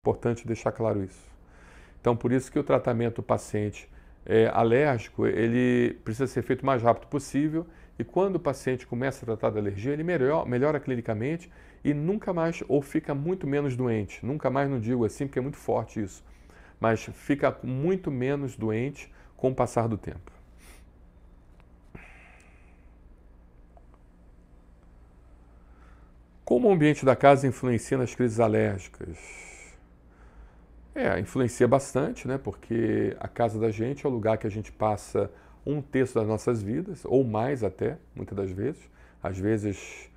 importante deixar claro isso. Então, por isso que o tratamento do paciente alérgico, ele precisa ser feito o mais rápido possível e quando o paciente começa a tratar da alergia, ele melhora clinicamente e nunca mais, ou fica muito menos doente. Nunca mais, não digo assim, porque é muito forte isso, mas fica muito menos doente com o passar do tempo. Como o ambiente da casa influencia nas crises alérgicas? Influencia bastante, né? Porque a casa da gente é o lugar que a gente passa um terço das nossas vidas, ou mais até, muitas das vezes. Às vezes,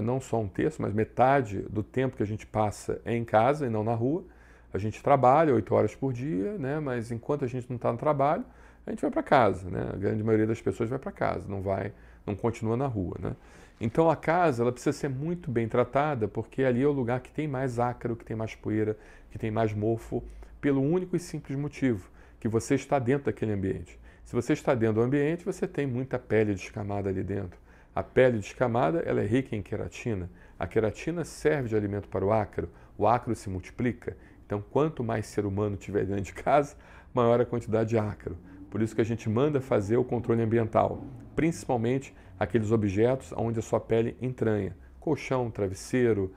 não só um terço, mas metade do tempo que a gente passa é em casa e não na rua. A gente trabalha 8 horas por dia, né? Mas enquanto a gente não está no trabalho, a gente vai para casa, né? A grande maioria das pessoas vai para casa, não continua na rua, né? Então a casa ela precisa ser muito bem tratada, porque ali é o lugar que tem mais ácaro, que tem mais poeira, que tem mais mofo, pelo único e simples motivo que você está dentro daquele ambiente. Se você está dentro do ambiente, você tem muita pele descamada ali dentro. A pele descamada ela é rica em queratina. A queratina serve de alimento para o ácaro se multiplica. Então, quanto mais ser humano tiver dentro de casa, maior a quantidade de ácaro. Por isso que a gente manda fazer o controle ambiental, principalmente aqueles objetos onde a sua pele entranha. Colchão, travesseiro,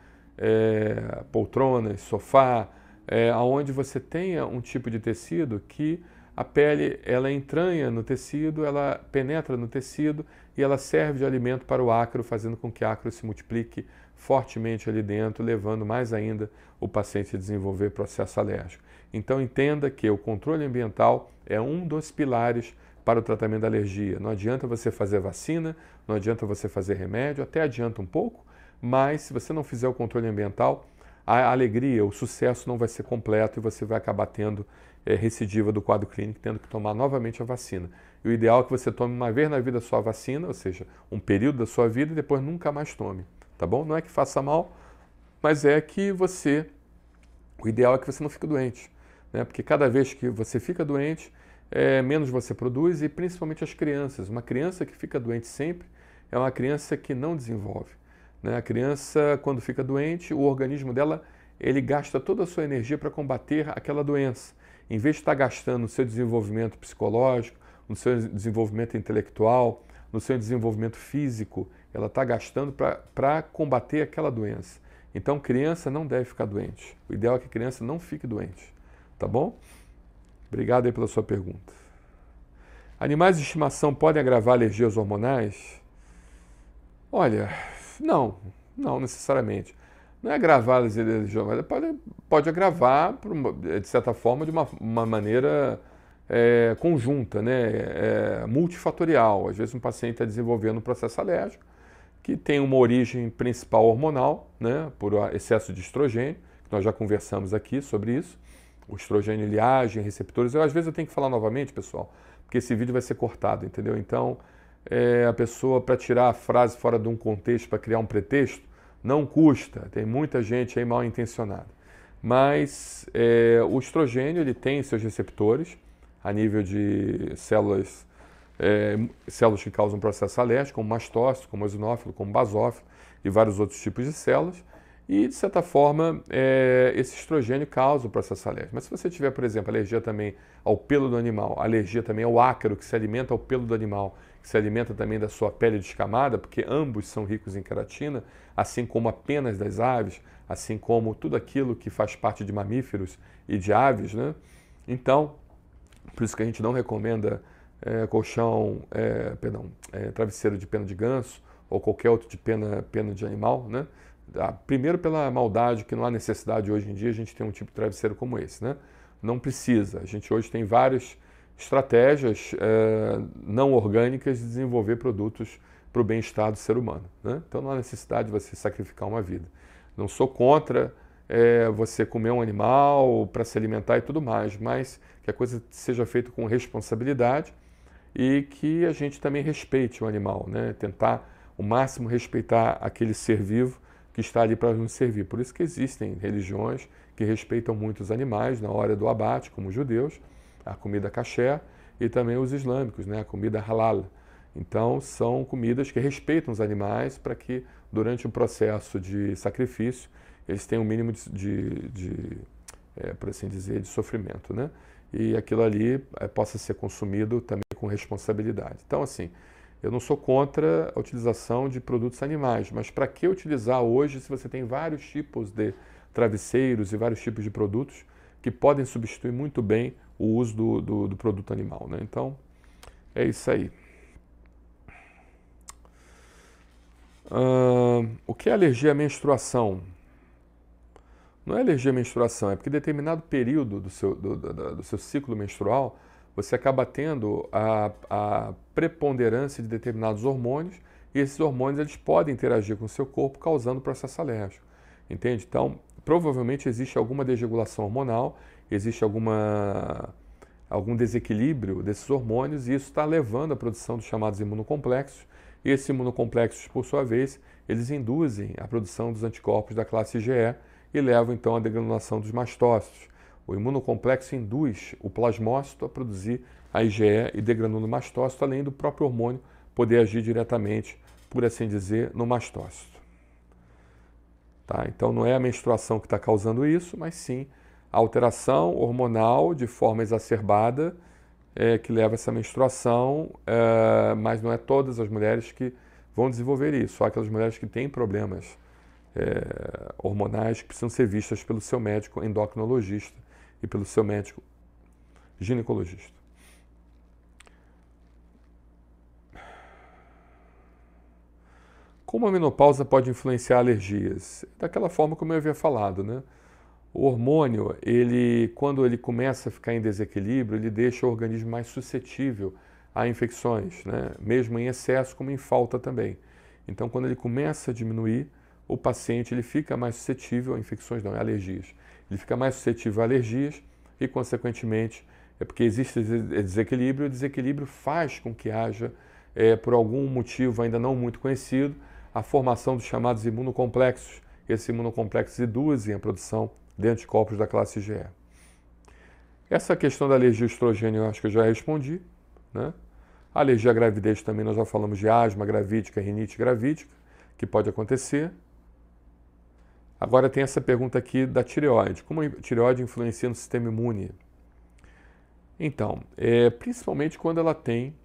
poltronas, sofá, onde você tenha um tipo de tecido que a pele ela entranha no tecido, ela penetra no tecido e ela serve de alimento para o ácaro, fazendo com que o ácaro se multiplique fortemente ali dentro, levando mais ainda o paciente a desenvolver processo alérgico. Então entenda que o controle ambiental é um dos pilares para o tratamento da alergia. Não adianta você fazer vacina, não adianta você fazer remédio, até adianta um pouco, mas se você não fizer o controle ambiental, a alegria, o sucesso não vai ser completo e você vai acabar tendo recidiva do quadro clínico, tendo que tomar novamente a vacina. E o ideal é que você tome uma vez na vida só a vacina, ou seja, um período da sua vida e depois nunca mais tome, tá bom? Não é que faça mal, mas é que o ideal é que você não fique doente, né? Porque cada vez que você fica doente, menos você produz e principalmente as crianças. Uma criança que fica doente sempre é uma criança que não desenvolve, né? A criança, quando fica doente, o organismo dela ele gasta toda a sua energia para combater aquela doença. Em vez de estar gastando no seu desenvolvimento psicológico, no seu desenvolvimento intelectual, no seu desenvolvimento físico, ela está gastando para combater aquela doença. Então, criança não deve ficar doente. O ideal é que a criança não fique doente, tá bom? Obrigado aí pela sua pergunta. Animais de estimação podem agravar alergias hormonais? Olha, não necessariamente. Não é agravar as alergias hormonais, pode agravar, de certa forma, de uma maneira conjunta, né? Multifatorial. Às vezes um paciente está desenvolvendo um processo alérgico que tem uma origem principal hormonal, né? Por excesso de estrogênio, que nós já conversamos aqui sobre isso. O estrogênio ele age em receptores. Às vezes eu tenho que falar novamente, pessoal, porque esse vídeo vai ser cortado, entendeu? Então, a pessoa, para tirar a frase fora de um contexto, para criar um pretexto, não custa. Tem muita gente aí mal intencionada. Mas o estrogênio ele tem seus receptores a nível de células que causam processo alérgico, como mastócito, como eosinófilo, como basófilo e vários outros tipos de células. E, de certa forma, esse estrogênio causa o processo alérgico. Mas se você tiver, por exemplo, alergia também ao pelo do animal, alergia também ao ácaro, que se alimenta ao pelo do animal, que se alimenta também da sua pele descamada, porque ambos são ricos em queratina, assim como as penas das aves, assim como tudo aquilo que faz parte de mamíferos e de aves, né? Então, por isso que a gente não recomenda travesseiro de pena de ganso ou qualquer outro de pena de animal, né? Primeiro pela maldade, que não há necessidade hoje em dia a gente ter um tipo de travesseiro como esse, né? Não precisa. A gente hoje tem várias estratégias não orgânicas de desenvolver produtos para o bem-estar do ser humano, né? Então não há necessidade de você sacrificar uma vida. Não sou contra você comer um animal para se alimentar e tudo mais, mas que a coisa seja feita com responsabilidade e que a gente também respeite o animal, né? Tentar o máximo respeitar aquele ser vivo que está ali para nos servir. Por isso que existem religiões que respeitam muito os animais na hora do abate, como os judeus, a comida kasher, e também os islâmicos, né? A comida halal. Então, são comidas que respeitam os animais para que, durante o processo de sacrifício, eles têm um mínimo por assim dizer, de sofrimento, né? E aquilo ali possa ser consumido também com responsabilidade. Então, assim, eu não sou contra a utilização de produtos animais, mas para que utilizar hoje se você tem vários tipos de travesseiros e vários tipos de produtos que podem substituir muito bem o uso do produto animal, né? Então, é isso aí. O que é alergia à menstruação? Não é alergia à menstruação, é porque em determinado período do seu ciclo menstrual, você acaba tendo a preponderância de determinados hormônios e esses hormônios eles podem interagir com o seu corpo, causando processo alérgico. Entende? Então, provavelmente existe alguma desregulação hormonal, existe algum desequilíbrio desses hormônios e isso está levando à produção dos chamados imunocomplexos. E esses imunocomplexos, por sua vez, eles induzem a produção dos anticorpos da classe IgE e levam então à degranulação dos mastócitos. O imunocomplexo induz o plasmócito a produzir a IgE e degranula o mastócito, além do próprio hormônio poder agir diretamente, por assim dizer, no mastócito. Tá? Então não é a menstruação que está causando isso, mas sim a alteração hormonal de forma exacerbada que leva a essa menstruação, mas não é todas as mulheres que vão desenvolver isso, só aquelas mulheres que têm problemas hormonais que precisam ser vistas pelo seu médico endocrinologista e pelo seu médico ginecologista. Como a menopausa pode influenciar alergias? Daquela forma como eu havia falado, né? O hormônio, quando ele começa a ficar em desequilíbrio, ele deixa o organismo mais suscetível a infecções, né? Mesmo em excesso, como em falta também. Então, quando ele começa a diminuir, o paciente ele fica mais suscetível a infecções, não, a alergias. Ele fica mais suscetível a alergias e, consequentemente, é porque existe desequilíbrio, e o desequilíbrio faz com que haja, por algum motivo ainda não muito conhecido, a formação dos chamados imunocomplexos. Esses imunocomplexos induzem a produção de anticorpos da classe IgE. Essa questão da alergia ao estrogênio eu acho que eu já respondi, né? A alergia à gravidez também nós já falamos de asma gravídica, rinite gravídica, que pode acontecer. Agora tem essa pergunta aqui da tireoide. Como a tireoide influencia no sistema imune? Então, principalmente quando ela tem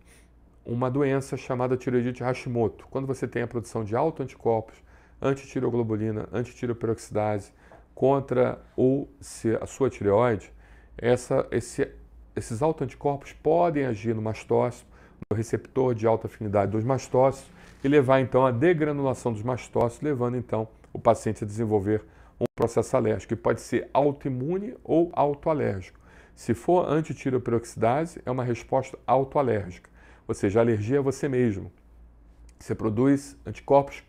uma doença chamada tireoidite Hashimoto. Quando você tem a produção de autoanticorpos, antitireoglobulina, antitireoperoxidase, contra a sua tireoide, esses autoanticorpos podem agir no mastócito, no receptor de alta afinidade dos mastócitos e levar então à degranulação dos mastócitos, levando então o paciente a desenvolver um processo alérgico, que pode ser autoimune ou autoalérgico. Se for antitireoperoxidase, é uma resposta autoalérgica, ou seja, alergia a você mesmo. Você produz anticorpos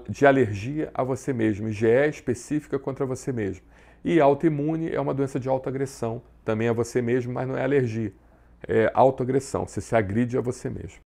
de alergia a você mesmo, IgE específica contra você mesmo. E autoimune é uma doença de autoagressão, também a você mesmo, mas não é alergia, é autoagressão, você se agride a você mesmo.